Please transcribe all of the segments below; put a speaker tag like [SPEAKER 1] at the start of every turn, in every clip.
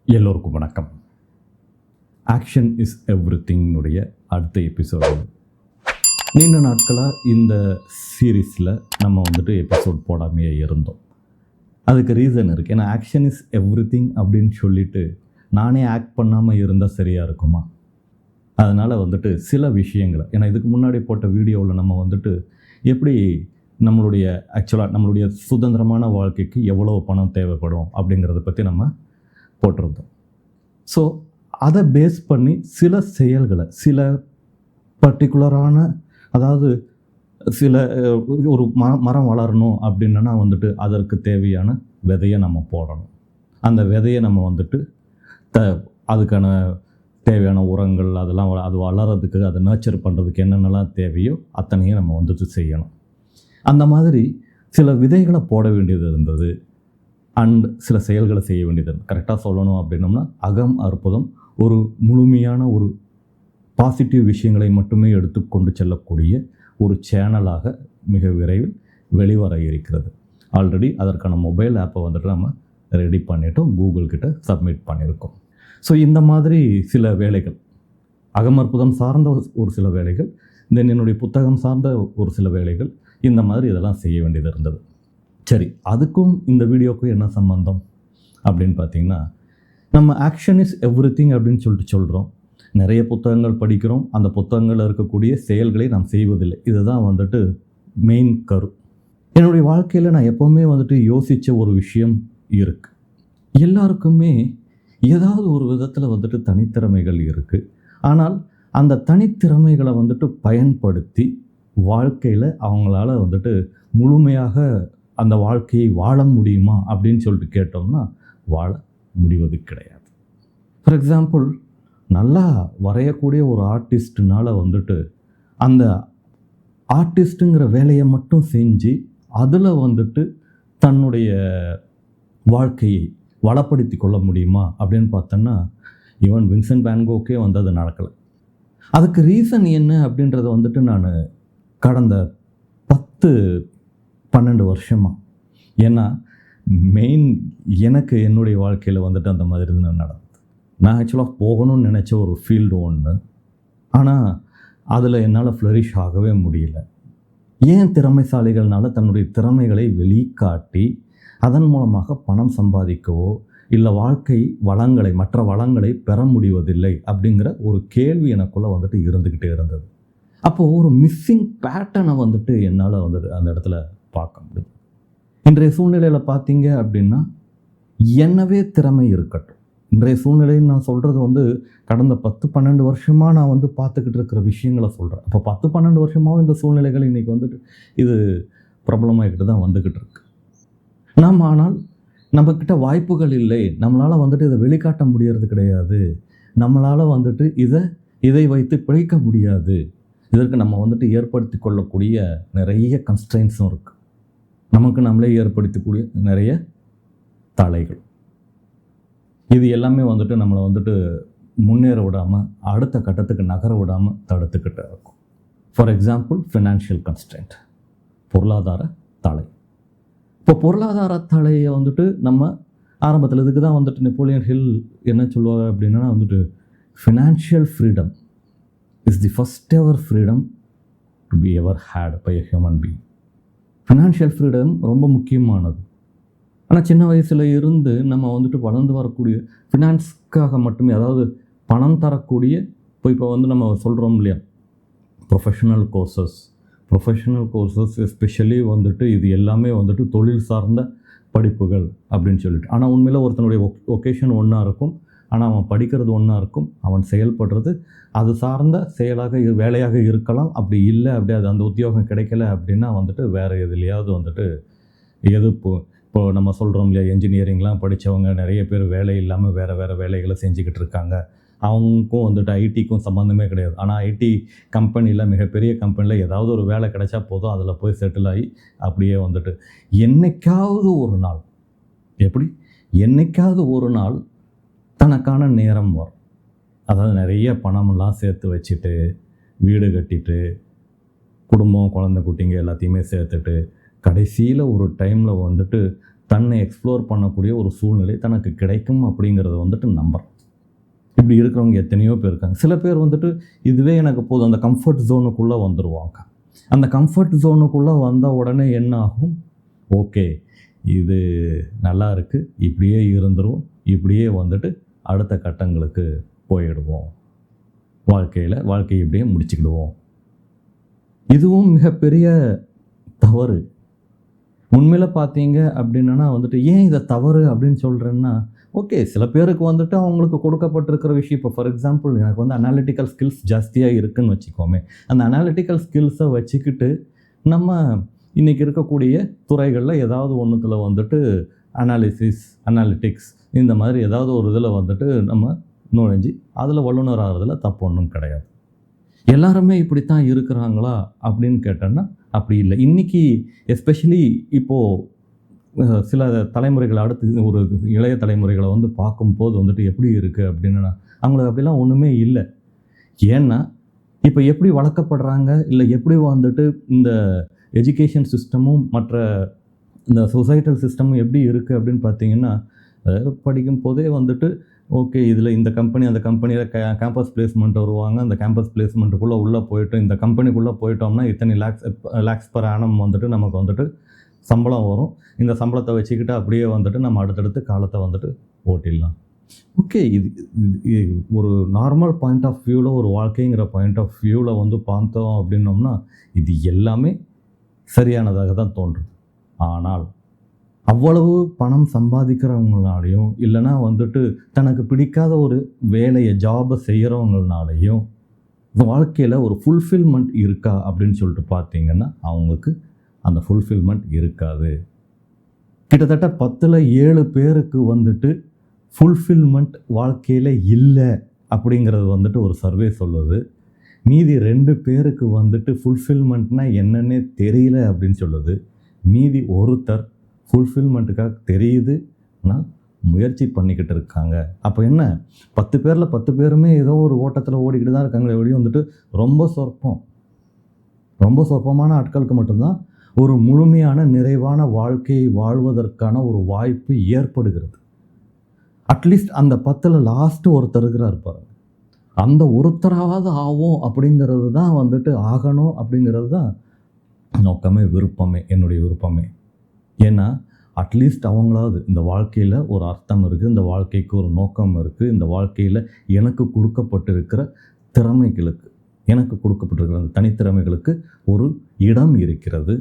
[SPEAKER 1] எல்லோருக்கும் வணக்கம். Action is எவ்ரிதிங்னுடைய அடுத்த எபிசோடு. நீண்ட நாட்களாக இந்த சீரீஸில் நம்ம எபிசோட் போடாமையே இருந்தோம். அதுக்கு ரீசன் இருக்குது. ஏன்னா ஆக்ஷன் இஸ் எவ்ரிதிங் அப்படின்னு சொல்லிட்டு நானே ஆக்ட் பண்ணாமல் இருந்தால் சரியாக இருக்குமா? அதனால் சில விஷயங்களை, ஏன்னா இதுக்கு முன்னாடி போட்ட வீடியோவில் நம்ம எப்படி நம்மளுடைய சுதந்திரமான வாழ்க்கைக்கு எவ்வளோ பணம் தேவைப்படும் அப்படிங்கிறத பற்றி நம்ம போட்டிருந்தோம். ஸோ அதை பேஸ் பண்ணி சில செயல்களை, சில பர்டிகுலரான, அதாவது ஒரு மரம் வளரணும் அப்படின்னா அதற்கு தேவையான விதையை நம்ம போடணும். அந்த விதையை நம்ம அதுக்கான தேவையான உரங்கள், அதெல்லாம் அது வளர்கிறதுக்கு, அதை நர்ச்சர் பண்ணுறதுக்கு என்னென்னலாம் தேவையோ அத்தனையும் நம்ம செய்யணும். அந்த மாதிரி சில விதைகளை போட வேண்டியது இருந்தது அண்ட் சில செயல்களை செய்ய வேண்டியது. கரெக்டாக சொல்லணும் அப்படின்னோம்னா, அகம் அற்புதம் ஒரு முழுமையான ஒரு பாசிட்டிவ் விஷயங்களை மட்டுமே எடுத்துக்கொண்டு செல்லக்கூடிய ஒரு சேனலாக மிக விரைவில் வெளிவர இருக்கிறது. ஆல்ரெடி அதற்கான மொபைல் ஆப்பை நம்ம ரெடி பண்ணிட்டோம், கூகுள்கிட்ட சப்மிட் பண்ணியிருக்கோம். ஸோ இந்த மாதிரி சில வேலைகள், அகம் அற்புதம் சார்ந்த ஒரு சில வேலைகள், தென் என்னுடைய புத்தகம் சார்ந்த ஒரு சில வேலைகள், இந்த மாதிரி இதெல்லாம் செய்ய வேண்டியது இருந்தது. சரி, அதுக்கும் இந்த வீடியோக்கும் என்ன சம்பந்தம் அப்படின்னு பார்த்தீங்கன்னா, நம்ம ஆக்ஷன் இஸ் எவ்ரிதிங் அப்படின்னு சொல்கிறோம். நிறைய புத்தகங்கள் படிக்கிறோம், அந்த புத்தகங்களில் இருக்கக்கூடிய செயல்களை நாம் செய்வதில்லை. இதுதான் மெயின் கரு. என்னுடைய வாழ்க்கையில் நான் எப்போவுமே யோசித்த ஒரு விஷயம் இருக்குது. எல்லாருக்குமே ஏதாவது ஒரு விதத்தில் தனித்திறமைகள் இருக்குது. ஆனால் அந்த தனித்திறமைகளை பயன்படுத்தி வாழ்க்கையில் அவங்களால முழுமையாக அந்த வாழ்க்கையை வாழ முடியுமா அப்படின்னு சொல்லிட்டு கேட்டோம்னா வாழ முடிவது கிடையாது. ஃபார் எக்ஸாம்பிள், நல்லா வரையக்கூடிய ஒரு ஆர்டிஸ்ட்னால் அந்த ஆர்டிஸ்ட்டுங்கிற வேலையை மட்டும் செஞ்சு அதில் தன்னுடைய வாழ்க்கையை வளப்படுத்தி கொள்ள முடியுமா அப்படின்னு பார்த்தோன்னா, ஈவன் வின்சென்ட் வேன் கோக்கே அது நடக்கலை. அதுக்கு ரீசன் என்ன அப்படின்றத நான் கடந்த 10-12 வருஷமாக, ஏன்னா மெயின் எனக்கு என்னுடைய வாழ்க்கையில் அந்த மாதிரி தான் நடந்தது. நான் ஆக்சுவலாக போகணும்னு நினச்ச ஒரு ஃபீல்டு ஒன்று, ஆனால் அதில் என்னால் ஃப்ளரிஷ் ஆகவே முடியல. ஏன்? திறமைசாலிகள்னால தன்னுடைய திறமைகளை வெளிக்காட்டி அதன் மூலமாக பணம் சம்பாதிக்கவோ இல்லை வாழ்க்கை வளங்களை, மற்ற வளங்களை பெற முடிவதில்லை அப்படிங்கிற ஒரு கேள்வி எனக்குள்ளே இருந்துக்கிட்டே இருந்தது. அப்போது ஒரு மிஸ்ஸிங் பேட்டர்னை என்னால் அந்த இடத்துல பார்க்க முடியும். இன்றைய சூழ்நிலையில் பார்த்தீங்க அப்படின்னா, என்னவே திறமை இருக்கட்டும். இன்றைய சூழ்நிலைன்னு நான் சொல்கிறது கடந்த 10-12 வருஷமாக நான் பார்த்துக்கிட்டு இருக்கிற விஷயங்களை சொல்கிறேன். அப்போ 10-12 வருஷமாகவும் இந்த சூழ்நிலைகள் இன்றைக்கி இது பிரபலமாகிக்கிட்டு தான் வந்துக்கிட்டு இருக்கு. ஆனால் நம்மக்கிட்ட வாய்ப்புகள் இல்லை, நம்மளால் இதை வெளிக்காட்ட முடியறது கிடையாது, நம்மளால் இதை வைத்து பிழைக்க முடியாது. இதற்கு நம்ம ஏற்படுத்தி கொள்ளக்கூடிய நிறைய கன்ஸ்ட்ரெயின்ஸும் இருக்குது. நமக்கு நம்மளே ஏற்படுத்தக்கூடிய நிறைய தடைகள், இது எல்லாமே நம்மளை முன்னேற விடாமல், அடுத்த கட்டத்துக்கு நகர விடாமல் தடுத்துக்கிட்டு இருக்கும். ஃபார் எக்ஸாம்பிள், ஃபினான்ஷியல் கன்ஸ்ட்ரெயின்ட், பொருளாதார தடை. இப்போ பொருளாதார தடையை நம்ம ஆரம்பத்தில் இதுக்கு தான் நெப்போலியன் ஹில் என்ன சொல்லுவாங்க அப்படின்னா, financial freedom is the first ever freedom to be ever had by a human being. Financial freedom ரொம்ப முக்கியமானது. ஆனால் சின்ன வயசில் இருந்து நம்ம வளர்ந்து வரக்கூடிய ஃபினான்ஸ்க்காக மட்டுமே, அதாவது பணம் தரக்கூடிய, இப்போ நம்ம சொல்கிறோம் இல்லையா, ப்ரொஃபஷனல் கோர்சஸ் எஸ்பெஷலி இது எல்லாமே தொழில் சார்ந்த படிப்புகள் அப்படின்னு சொல்லிட்டு. ஆனால் உண்மையில் ஒருத்தனுடைய ஒகேஷன் ஒன்றா இருக்கும், ஆனால் அவன் படிக்கிறது ஒன்றா இருக்கும், அவன் செயல்படுறது அது சார்ந்த செயலாக வேலையாக இருக்கலாம். அப்படி இல்லை, அப்படி அது அந்த உத்தியோகம் கிடைக்கல அப்படின்னா வேறு எதுலையாவது இப்போ நம்ம சொல்கிறோம் இல்லையா, என்ஜினியரிங்லாம் படித்தவங்க நிறைய பேர் வேலை இல்லாமல் வேறு வேலைகளை செஞ்சுக்கிட்டு இருக்காங்க. அவங்களுக்கும் ஐடிக்கும் சம்மந்தமே கிடையாது. ஆனால் ஐடி கம்பெனியில், மிகப்பெரிய கம்பெனியில் ஏதாவது ஒரு வேலை கிடைச்சா போதும், அதில் போய் செட்டில் ஆகி அப்படியே என்னைக்காவது ஒரு நாள் தனக்கான நேரம் வரும். அதாவது நிறைய பணமெல்லாம் சேர்த்து வச்சுட்டு, வீடு கட்டிட்டு, குடும்பம், குழந்தை குட்டிங்க எல்லாத்தையுமே சேர்த்துட்டு, கடைசியில் ஒரு டைமில் வந்துட்டு தன்னை எக்ஸ்ப்ளோர் பண்ணக்கூடிய ஒரு சூழ்நிலை தனக்கு கிடைக்கும் அப்படிங்கிறத வந்துட்டு நம்புகிறேன். இப்படி இருக்கிறவங்க எத்தனையோ பேர் இருக்காங்க. சில பேர் வந்துட்டு இதுவே எனக்கு போதும், அந்த கம்ஃபர்ட் ஜோனுக்குள்ளே வந்துடுவாங்க. அந்த கம்ஃபர்ட் ஜோனுக்குள்ளே வந்த உடனே என்ன ஆகும், ஓகே இது நல்லா இருக்குது, இப்படியே இருந்துரும், இப்படியே வந்துட்டு அடுத்த கட்டங்களுக்கு போயிடுவோம், வாழ்க்கையை இப்படியே முடிச்சுக்கிடுவோம். இதுவும் மிகப்பெரிய தவறு. உண்மையில் பார்த்தீங்க அப்படின்னா வந்துட்டு ஏன் இதை தவறு அப்படின்னு சொல்கிறேன்னா, ஓகே சில பேருக்கு வந்துட்டு அவங்களுக்கு கொடுக்கப்பட்டிருக்கிற விஷயம், இப்போ ஃபார் எக்ஸாம்பிள் எனக்கு வந்து அனாலிட்டிக்கல் ஸ்கில்ஸ் ஜாஸ்தியாக இருக்குதுன்னு வச்சுக்கோமே, அந்த அனாலிட்டிக்கல் ஸ்கில்ஸை வச்சுக்கிட்டு நம்ம இன்றைக்கி இருக்கக்கூடிய துறைகளில் ஏதாவது ஒன்றுத்தில் வந்துட்டு அனாலிட்டிக்ஸ் இந்த மாதிரி ஏதாவது ஒரு இதில் வந்துட்டு நம்ம நுழைஞ்சி அதில் வல்லுநர் ஆகிறதுல தப்பு ஒன்றும் கிடையாது. எல்லாருமே இப்படித்தான் இருக்கிறாங்களா அப்படின்னு கேட்டோன்னா அப்படி இல்லை. இன்றைக்கி எஸ்பெஷலி இப்போது சில தலைமுறைகளை அடுத்து ஒரு இளைய தலைமுறைகளை வந்து பார்க்கும்போது வந்துட்டு எப்படி இருக்குது அப்படின்னா அவங்களுக்கு அப்படிலாம் ஒன்றுமே இல்லை. ஏன்னா இப்போ எப்படி வளர்க்கப்படுறாங்க, இல்லை எப்படி வந்துட்டு இந்த எஜுகேஷன் சிஸ்டமும் மற்ற இந்த சொசைட்டல் சிஸ்டமும் எப்படி இருக்குது அப்படின்னு பார்த்தீங்கன்னா, படிக்கும் போதே வந்துட்டு ஓகே இதில் இந்த கம்பெனி அந்த கம்பெனியில் கேம்பஸ் பிளேஸ்மெண்ட் வருவாங்க, அந்த கேம்பஸ் பிளேஸ்மெண்ட்டுக்குள்ளே உள்ளே போய்ட்டு இந்த கம்பெனிக்குள்ளே போயிட்டோம்னா இத்தனை லேக்ஸ் பர் ஆனம் வந்துட்டு நமக்கு வந்துட்டு சம்பளம் வரும், இந்த சம்பளத்தை வச்சுக்கிட்டு அப்படியே வந்துட்டு நம்ம அடுத்தடுத்து காலத்தை வந்துட்டு ஓட்டிடலாம். ஓகே இது ஒரு நார்மல் பாயிண்ட் ஆஃப் வியூவில், ஒரு வாழ்க்கைங்கிற பாயிண்ட் ஆஃப் வியூவில் வந்து பார்த்தோம் அப்படின்னோம்னா இது எல்லாமே சரியானதாக தான் தோன்றுது. ஆனால் அவ்வளவு பணம் சம்பாதிக்கிறவங்களாலையும் இல்லைனா வந்துட்டு தனக்கு பிடிக்காத ஒரு வேலையை ஜாபை செய்கிறவங்கனாலையும் வாழ்க்கையில் ஒரு ஃபுல்ஃபில்மெண்ட் இருக்கா அப்படின்னு சொல்லிட்டு பார்த்தீங்கன்னா அவங்களுக்கு அந்த ஃபுல்ஃபில்மெண்ட் இருக்காது. கிட்டத்தட்ட 10ல் 7 பேருக்கு வந்துட்டு ஃபுல்ஃபில்மெண்ட் வாழ்க்கையில் இல்லை அப்படிங்கிறது வந்துட்டு ஒரு சர்வே சொல்லுது. மீதி 2 பேருக்கு வந்துட்டு ஃபுல்ஃபில்மெண்ட்னா என்னன்னே தெரியல அப்படின்னு சொல்லுது. மீதி ஒருத்தர் ஃபுல்ஃபில்மெண்ட்டுக்காக தெரியுது, ஆனால் முயற்சி பண்ணிக்கிட்டு இருக்காங்க. அப்போ என்ன, 10 பேரில் 10 பேருமே ஏதோ ஒரு ஓட்டத்தில் ஓடிக்கிட்டு தான் இருக்காங்களே வெளியே வந்துட்டு ரொம்ப சொற்பமான ஆட்களுக்கு மட்டும்தான் ஒரு முழுமையான நிறைவான வாழ்க்கையை வாழ்வதற்கான ஒரு வாய்ப்பு ஏற்படுகிறது. அட்லீஸ்ட் அந்த 10ல் லாஸ்ட்டு ஒருத்தர் இருக்கிறார் பாருங்க, அந்த ஒருத்தராவது ஆகும் அப்படிங்கிறது தான் வந்துட்டு ஆகணும் அப்படிங்கிறது தான் நோக்கமே, என்னுடைய விருப்பமே. ஏன்னா அட்லீஸ்ட் அவங்களாவது இந்த வாழ்க்கையில் ஒரு அர்த்தம் இருக்குது, இந்த வாழ்க்கைக்கு ஒரு நோக்கம் இருக்குது, இந்த வாழ்க்கையில் எனக்கு கொடுக்கப்பட்டிருக்கிற திறமைகளுக்கு, எனக்கு கொடுக்கப்பட்டிருக்கிற அந்த தனித்திறமைகளுக்கு ஒரு இடம் இருக்கிறது.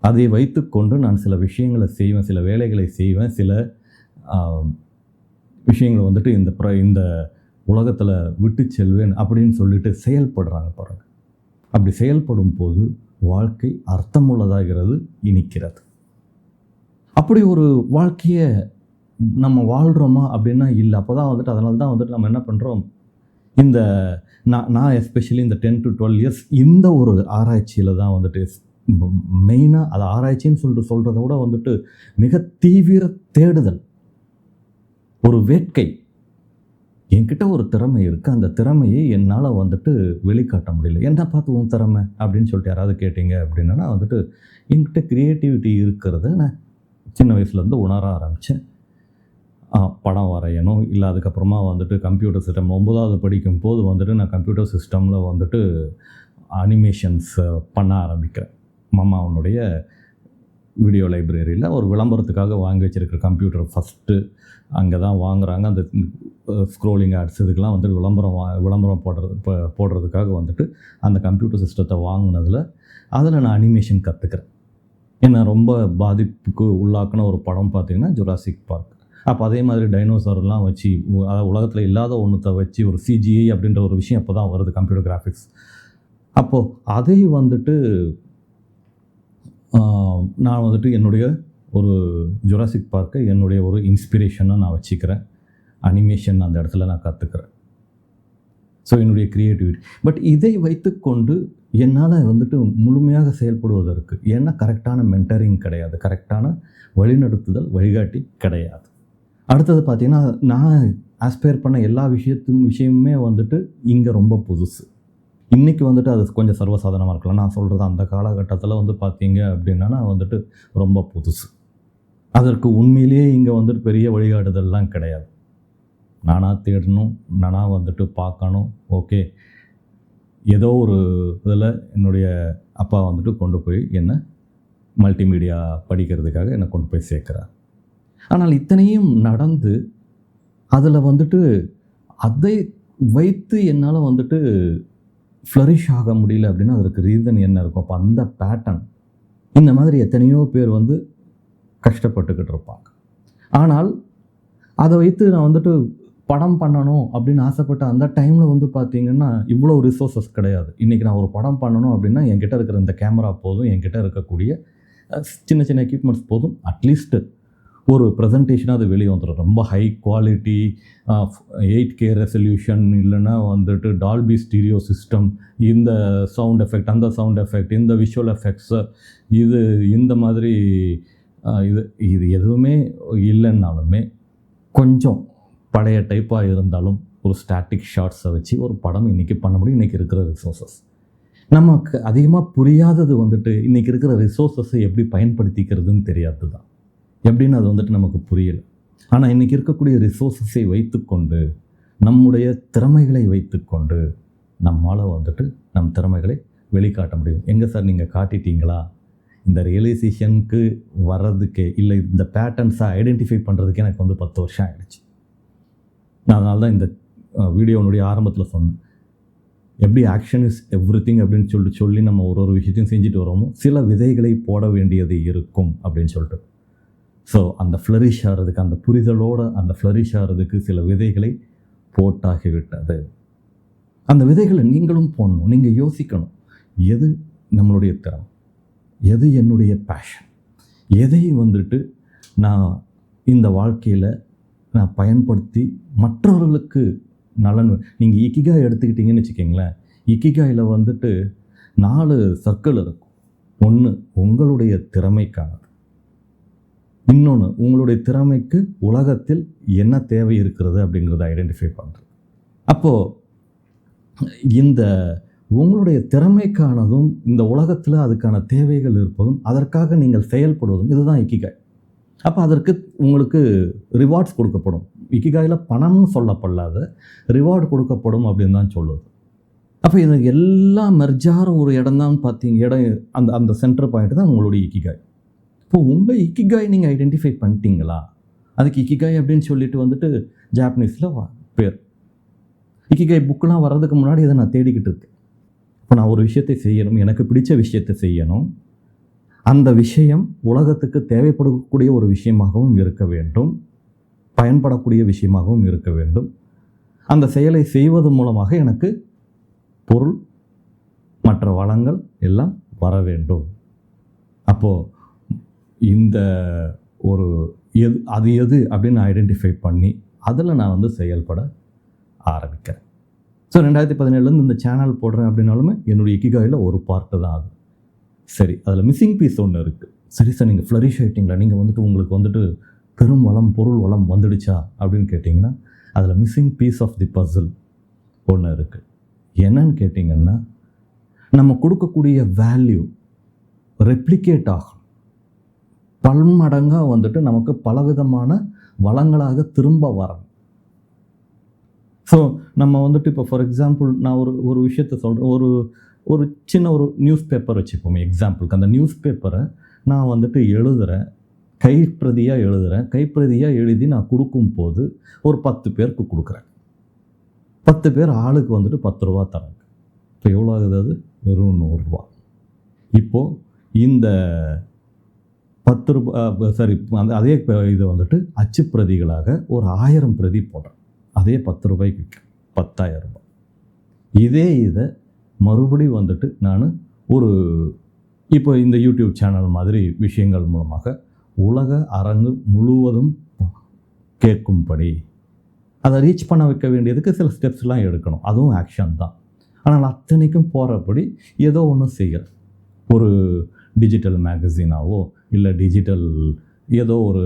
[SPEAKER 1] அதை வைத்து கொண்டு நான் சில விஷயங்களை செய்வேன், சில வேலைகளை செய்வேன், சில விஷயங்களை வந்துட்டு இந்த உலகத்தில் விட்டு செல்வேன் அப்படின்னு சொல்லிட்டு செயல்படுறாங்க பாருங்கள். அப்படி செயல்படும் போது வாழ்க்கை அர்த்தமுள்ளதாகிறது, இனிக்கிறது. அப்படி ஒரு வாழ்க்கையை நம்ம வாழ்கிறோமா அப்படின்னா இல்லை. அப்போ தான் வந்துட்டு அதனால தான் வந்துட்டு நம்ம என்ன பண்ணுறோம், இந்த நான் எஸ்பெஷலி இந்த 10 to 12 இயர்ஸ் இந்த ஒரு ஆராய்ச்சியில் தான் வந்துட்டு மெயினாக அது ஆராய்ச்சின்னு சொல்லிட்டு சொல்கிறத விட வந்துட்டு மிக தீவிர தேடுதல், ஒரு வேட்கை. என்கிட்ட ஒரு திறமை இருக்குது, அந்த திறமையை என்னால் வந்துட்டு வெளிக்காட்ட முடியல, என்ன பார்த்து உன் திறமை அப்படின்னு சொல்லிட்டு யாராவது கேட்டிங்க அப்படின்னா வந்துட்டு என்கிட்ட க்ரியேட்டிவிட்டி இருக்கிறத நான் சின்ன வயசுலேருந்து உணர ஆரம்பித்தேன். படம் வரையணும், இல்லை அதுக்கப்புறமா வந்துட்டு கம்ப்யூட்டர் சிஸ்டம் 9வது படிக்கும் போது வந்துட்டு நான் கம்ப்யூட்டர் சிஸ்டமில் வந்துட்டு அனிமேஷன்ஸ் பண்ண ஆரம்பிக்கிறேன். மாமாவனுடைய வீடியோ லைப்ரரியில் ஒரு விளம்பரத்துக்காக வாங்கி வச்சுருக்கிற கம்ப்யூட்டர் ஃபஸ்ட்டு அங்கே தான் வாங்குகிறாங்க. அந்த ஸ்க்ரோலிங் ஆட்ஸ் இதுக்கெலாம் வந்துட்டு விளம்பரம் போடுறதுக்காக வந்துட்டு அந்த கம்ப்யூட்டர் சிஸ்டத்தை வாங்கினதில் அதில் நான் அனிமேஷன் கற்றுக்கிறேன். என்ன ரொம்ப பாதிப்புக்கு உள்ளாக்கின ஒரு படம் பார்த்திங்கன்னா ஜுராசிக் பார்க். அப்போ அதே மாதிரி டைனோசர்லாம் வச்சு, அதாவது உலகத்தில் இல்லாத ஒன்றத்தை வச்சு ஒரு CGI அப்படின்ற ஒரு விஷயம் அப்போ தான் வருது, கம்ப்யூட்டர் கிராஃபிக்ஸ். அப்போது அதை வந்துட்டு நான் வந்துட்டு என்னுடைய ஒரு ஜுராசிக் பார்க்கை என்னுடைய ஒரு இன்ஸ்பிரேஷனாக நான் வச்சுக்கிறேன். அனிமேஷன் அந்த இடத்துல நான் கற்றுக்கிறேன். ஸோ என்னுடைய க்ரியேட்டிவிட்டி. பட் இதை வைத்துக்கொண்டு என்னால் வந்துட்டு முழுமையாக செயல்படுவதற்கு, ஏன்னா கரெக்டான மென்டரிங் கிடையாது, கரெக்டான வழிநடத்துதல் வழிகாட்டி கிடையாது. அடுத்தது பார்த்திங்கன்னா நான் ஆஸ்பயர் பண்ண எல்லா விஷயமுமே வந்துட்டு இங்கே ரொம்ப புதுசு. இன்றைக்கி வந்துட்டு அது கொஞ்சம் சர்வசாதாரணமாக இருக்கலாம். நான் சொல்கிறது அந்த காலகட்டத்தில் வந்து பார்த்தீங்க அப்படின்னா நான் வந்துட்டு ரொம்ப புதுசு. அதற்கு உண்மையிலேயே இங்கே வந்துட்டு பெரிய வழிகாட்டுதல்லாம் கிடையாது. நானாக தேடணும், நானாக வந்துட்டு பார்க்கணும். ஓகே, ஏதோ ஒரு இதில் என்னுடைய அப்பா வந்துட்டு கொண்டு போய் என்னை மல்டிமீடியா படிக்கிறதுக்காக என்னை கொண்டு போய் சேர்க்குறார். ஆனால் இத்தனையும் நடந்து அதில் வந்துட்டு அதை வைத்து என்னால் வந்துட்டு ஃப்ளரிஷ் ஆக முடியல அப்படின்னா அதற்கு ரீசன் என்ன இருக்கும்? அப்போ அந்த பேட்டர்ன் இந்த மாதிரி எத்தனையோ பேர் வந்து கஷ்டப்பட்டுக்கிட்டு இருப்பாங்க. ஆனால் அதை வைத்து நான் வந்துட்டு படம் பண்ணணும் அப்படின்னு ஆசைப்பட்ட அந்த டைமில் வந்து பார்த்திங்கன்னா இவ்வளோ ரிசோர்ஸஸ் கிடையாது. இன்றைக்கி நான் ஒரு படம் பண்ணணும் அப்படின்னா என்கிட்ட இருக்கிற இந்த கேமரா போதும், என்கிட்ட இருக்கக்கூடிய சின்ன சின்ன எக்யூப்மெண்ட்ஸ் போதும். அட்லீஸ்ட்டு ஒரு ப்ரெசன்டேஷனாக அது வெளியே வந்துடும். ரொம்ப ஹை குவாலிட்டி 8K ரெசல்யூஷன் இல்லைன்னா வந்துட்டு டால்பி ஸ்டீரியோ சிஸ்டம், இந்த சவுண்ட் எஃபெக்ட், அந்த சவுண்ட் எஃபெக்ட், இந்த விஷுவல் எஃபெக்ட்ஸு, இது இந்த மாதிரி இது எதுவுமே இல்லைன்னாலுமே கொஞ்சம் பழைய டைப்பாக இருந்தாலும் ஒரு ஸ்டாட்டிக் ஷாட்ஸை வச்சு ஒரு படம் இன்றைக்கி பண்ண முடியும். இன்றைக்கி இருக்கிற ரிசோர்ஸஸ் நமக்கு அதிகமாக புரியாதது வந்துட்டு இன்றைக்கி இருக்கிற ரிசோர்ஸஸை எப்படி பயன்படுத்திக்கிறதுன்னு தெரியாது தான். எப்படின்னு அது வந்துட்டு நமக்கு புரியலை. ஆனால் இன்றைக்கி இருக்கக்கூடிய ரிசோர்ஸஸை வைத்துக்கொண்டு நம்முடைய திறமைகளை வைத்துக்கொண்டு நம்மால் வந்துட்டு நம் திறமைகளை வெளிக்காட்ட முடியும். எங்கே சார் நீங்கள் காட்டிட்டீங்களா? இந்த ரியலைசேஷனுக்கு வர்றதுக்கே இல்லை, இந்த பேட்டர்ன்ஸை ஐடென்டிஃபை பண்ணுறதுக்கே எனக்கு வந்து 10 வருஷம் ஆகிடுச்சு. நான் அதனால தான் இந்த வீடியோனுடைய ஆரம்பத்தில் சொன்னேன், எப்படி ஆக்ஷன் இஸ் எவ்ரிதிங் அப்படின்னு சொல்லி நம்ம ஒரு விஷயத்தையும் செஞ்சுட்டு வரோமோ சில விதைகளை போட வேண்டியது இருக்கும் அப்படின்னு சொல்லிட்டு. ஸோ அந்த ஃப்ளரிஷ் ஆகிறதுக்கு, அந்த புரிதலோடு அந்த ஃப்ளரிஷ் ஆகிறதுக்கு சில விதைகளை போட்டாகிவிட்டது. அந்த விதைகளை நீங்களும் போடணும். நீங்கள் யோசிக்கணும், எது நம்மளுடைய திறமை, எது என்னுடைய பேஷன், எதை வந்துட்டு நான் இந்த வாழ்க்கையில் நான் பயன்படுத்தி மற்றவர்களுக்கு நலன். நீங்கள் இக்கிகாய் எடுத்துக்கிட்டிங்கன்னு வச்சுக்கிங்களேன், இக்கிகாயில் வந்துட்டு 4 சர்க்கிள் இருக்கும். ஒன்று உங்களுடைய திறமைக்கானது, இன்னொன்று உங்களுடைய திறமைக்கு உலகத்தில் என்ன தேவை இருக்கிறது அப்படிங்கிறத ஐடென்டிஃபை பண்ணுறது. அப்போது இந்த உங்களுடைய திறமைக்கானதும் இந்த உலகத்தில் அதுக்கான தேவைகள் இருப்பதும் அதற்காக நீங்கள் செயல்படுவதும் இதுதான் இக்கிகாய். அப்போ அதற்கு உங்களுக்கு ரிவார்ட்ஸ் கொடுக்கப்படும். இக்கிகாயில் பணம்னு சொல்லப்படாத ரிவார்டு கொடுக்கப்படும் அப்படின்னு தான் சொல்லுது. அப்போ இது எல்லாம் மெர்ஜார ஒரு இடம் தான் பார்த்தீங்க, அந்த சென்டர் பாயிண்ட் தான் உங்களுடைய இக்கிகாய். இப்போது உங்கள் இக்கிகாய் நீங்கள் ஐடென்டிஃபை பண்ணிட்டீங்களா? அதுக்கு இக்கிகாய் அப்படின்னு சொல்லிட்டு வந்துட்டு ஜாப்பனீஸில் பேர். இக்கிகாய் புக்கெலாம் வர்றதுக்கு முன்னாடி இதை நான் தேடிக்கிட்டு இருக்கேன். இப்போ நான் ஒரு விஷயத்தை செய்யணும், எனக்கு பிடிச்ச விஷயத்தை செய்யணும், அந்த விஷயம் உலகத்துக்கு தேவைப்படக்கூடிய ஒரு விஷயமாகவும் இருக்க வேண்டும், பயன்படக்கூடிய விஷயமாகவும் இருக்க வேண்டும். அந்த செயலை செய்வது மூலமாக எனக்கு பொருள் மற்ற வளங்கள் எல்லாம் வர வேண்டும். அப்போது இந்த ஒரு எது அப்படின்னு ஐடென்டிஃபை பண்ணி அதில் நான் வந்து செயல்பட ஆரம்பிக்கிறேன். ஸோ 2017 இந்த சேனல் போடுறேன் அப்படின்னாலுமே என்னுடைய இக்கிகாயில் ஒரு பார்ட்டு தான் அது. சரி, அதில் மிஸ்ஸிங் பீஸ் ஒன்று இருக்குது. சரி சார், நீங்கள் ஃப்ளரிஷ் ஆகிட்டிங்களா, நீங்கள் வந்துட்டு உங்களுக்கு வந்துட்டு பெரும் வளம் பொருள் வளம் வந்துடுச்சா அப்படின்னு கேட்டிங்கன்னா அதில் missing piece of the puzzle ஒன்று இருக்குது. என்னன்னு கேட்டிங்கன்னா, நம்ம கொடுக்கக்கூடிய வேல்யூ ரெப்ளிகேட் ஆகும், பன்மடங்காக வந்துட்டு நமக்கு பலவிதமான வளங்களாக திரும்ப வரணும். ஸோ நம்ம வந்துட்டு இப்போ ஃபார் எக்ஸாம்பிள் நான் ஒரு விஷயத்த சொல்கிறேன். ஒரு சின்ன ஒரு நியூஸ் பேப்பர் வச்சுப்போமே எக்ஸாம்பிளுக்கு. அந்த நியூஸ் பேப்பரை நான் வந்துட்டு எழுதுகிறேன், கைப்பிரதியாக எழுதி நான் கொடுக்கும்போது ஒரு 10 பேருக்கு கொடுக்குறேன். 10 பேர் ஆளுக்கு வந்துட்டு 10 ரூபா தராங்க. இப்போ எவ்வளோ ஆகுது? அது வெறும் 100 ரூபா. இப்போது இந்த 10 ரூபா அதே இதை வந்துட்டு அச்சு பிரதிகளாக ஒரு 1000 பிரதி போடுறேன். அதே 10 ரூபாய்க்கு 10,000 ரூபாய். இதே இதை மறுபடி வந்துட்டு நான் இப்போ இந்த யூடியூப் சேனல் மாதிரி விஷயங்கள் மூலமாக உலக அரங்கு முழுவதும் கேட்கும்படி அதை ரீச் பண்ண வைக்க வேண்டியதுக்கு சில ஸ்டெப்ஸ்லாம் எடுக்கணும். அதுவும் ஆக்ஷன் தான். ஆனால் அத்தனைக்கும் போகிறபடி ஏதோ ஒன்று செய்கிறேன். ஒரு டிஜிட்டல் மேகசினாவோ இல்லை டிஜிட்டல் ஏதோ ஒரு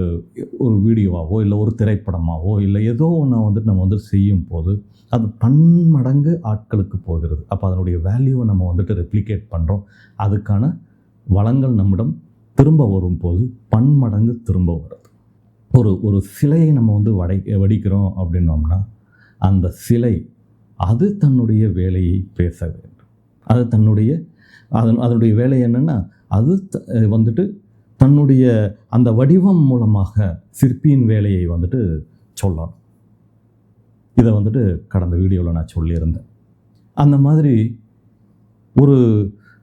[SPEAKER 1] ஒரு வீடியோவாவோ இல்லை ஒரு திரைப்படமாவோ இல்லை ஏதோ ஒன்று வந்துட்டு நம்ம வந்து செய்யும் போது அது பன்மடங்கு ஆட்களுக்கு போகிறது. அப்போ அதனுடைய வேல்யூவை நம்ம வந்துட்டு ரெப்ளிகேட் பண்ணுறோம். அதுக்கான வளங்கள் நம்மிடம் திரும்ப வரும்போது பன்மடங்கு திரும்ப வருது. ஒரு சிலையை நம்ம வந்து வடிக்கிறோம் அப்படின்னோம்னா அந்த சிலை அது தன்னுடைய வேலையை பேச வேண்டும். அது அதனுடைய வேலை என்னென்னா அது வந்துட்டு தன்னுடைய அந்த வடிவம் மூலமாக சிற்பியின் வேலையை வந்துட்டு சொல்லணும். இதை வந்துட்டு கடந்த வீடியோவில் நான் சொல்லியிருந்தேன். அந்த மாதிரி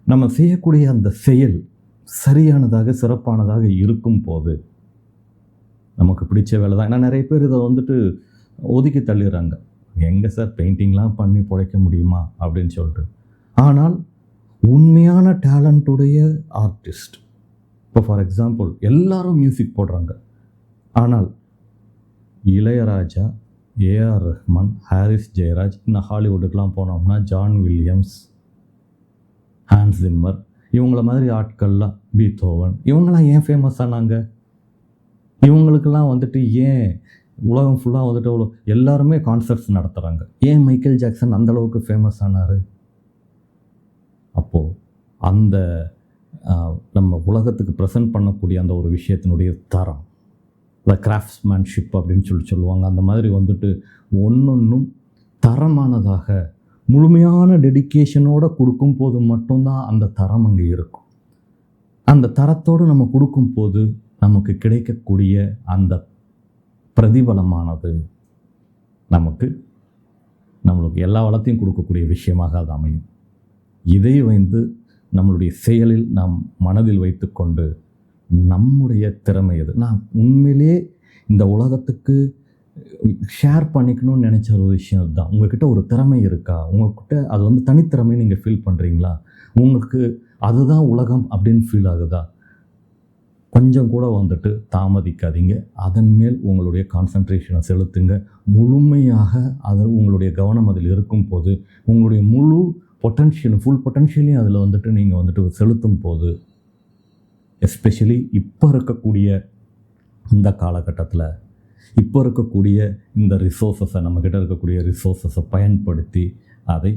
[SPEAKER 1] நம்ம செய்யக்கூடிய அந்த செயல் சரியானதாக சிறப்பானதாக இருக்கும் போது நமக்கு பிடிச்ச வேலை தான். ஏன்னா நிறைய பேர் இதை வந்துட்டு ஒதுக்கி தள்ளிடுறாங்க. எங்கே சார் பெயிண்டிங்லாம் பண்ணி பிழைக்க முடியுமா அப்படின்னு சொல்லிட்டு. ஆனால் உண்மையான டேலண்ட்டுடைய ஆர்டிஸ்ட், இப்போ ஃபார் எக்ஸாம்பிள் எல்லாரும் மியூசிக் போடுறாங்க, ஆனால் இளையராஜா, ஏஆர் ரஹ்மான், ஹாரிஸ் ஜெயராஜ், இன்னும் ஹாலிவுட்டுக்கெலாம் போனோம்னா ஜான் வில்லியம்ஸ், ஹான்ஸ் ஜிம்மர், இவங்கள மாதிரி ஆட்கள்லாம், பீத்தோவன், இவங்கெல்லாம் ஏன் ஃபேமஸ் ஆனாங்க? இவங்களுக்கெல்லாம் வந்துட்டு ஏன் உலகம் ஃபுல்லாக வந்துட்டு அவ்வளோ எல்லாருமே கான்சர்ட்ஸ் நடத்துகிறாங்க? ஏன் மைக்கேல் ஜாக்சன் அந்தளவுக்கு ஃபேமஸ் ஆனார்? அப்போது அந்த நம்ம உலகத்துக்கு ப்ரெசென்ட் பண்ணக்கூடிய அந்த ஒரு விஷயத்தினுடைய தரம், த கிராஃப்ட்ஸ்மேன்ஷிப் அப்படின்னு சொல்லுவாங்க. அந்த மாதிரி வந்துட்டு ஒன்றொன்றும் தரமானதாக முழுமையான டெடிக்கேஷனோடு கொடுக்கும் போது மட்டும்தான் அந்த தரம் அங்கே இருக்கும். அந்த தரத்தோடு நம்ம கொடுக்கும்போது நமக்கு கிடைக்கக்கூடிய அந்த பிரதிபலமானது நம்மளுக்கு எல்லா வளத்தையும் கொடுக்கக்கூடிய விஷயமாக அது அமையும். இதை வந்து நம்மளுடைய செயலில் நாம் மனதில் வைத்து கொண்டு நம்முடைய திறமை எது, நான் உண்மையிலே இந்த உலகத்துக்கு ஷேர் பண்ணிக்கணும்னு நினச்ச ஒரு விஷயம் அதுதான். உங்கள்கிட்ட ஒரு திறமை இருக்கா, உங்கள்கிட்ட அது வந்து தனித்திறமை நீங்கள் ஃபீல் பண்ணுறீங்களா, உங்களுக்கு அதுதான் உலகம் அப்படின்னு ஃபீல் ஆகுதா, கொஞ்சம் கூட வந்துட்டு தாமதிக்காதீங்க. அதன் மேல் உங்களுடைய கான்சன்ட்ரேஷனை செலுத்துங்க. முழுமையாக உங்களுடைய கவனம் அதில் இருக்கும் போது உங்களுடைய முழு ஃபுல் பொட்டன்ஷியலையும் அதில் வந்துட்டு நீங்கள் வந்துட்டு செலுத்தும் போது, எஸ்பெஷலி இப்போ இருக்கக்கூடிய இந்த காலகட்டத்தில் இப்போ இருக்கக்கூடிய இந்த ரிசோர்ஸஸை, நம்மக்கிட்ட இருக்கக்கூடிய ரிசோர்ஸஸை பயன்படுத்தி அதை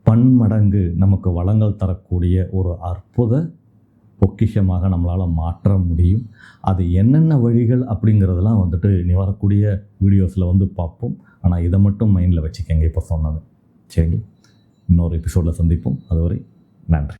[SPEAKER 1] பன்மடங்கு நமக்கு வளங்கள் தரக்கூடிய ஒரு அற்புத பொக்கிஷமாக நம்மளால் மாற்ற முடியும். அது என்னென்ன வழிகள் அப்படிங்கிறதெல்லாம் வந்துட்டு இனி வரக்கூடிய வீடியோஸில் வந்து பார்ப்போம். ஆனால் இதை மட்டும் மைண்டில் வச்சுக்கோங்க இப்போ சொன்னது. சரிங்க, இன்னொரு எபிசோடில் சந்திப்போம். அதுவரை நன்றி.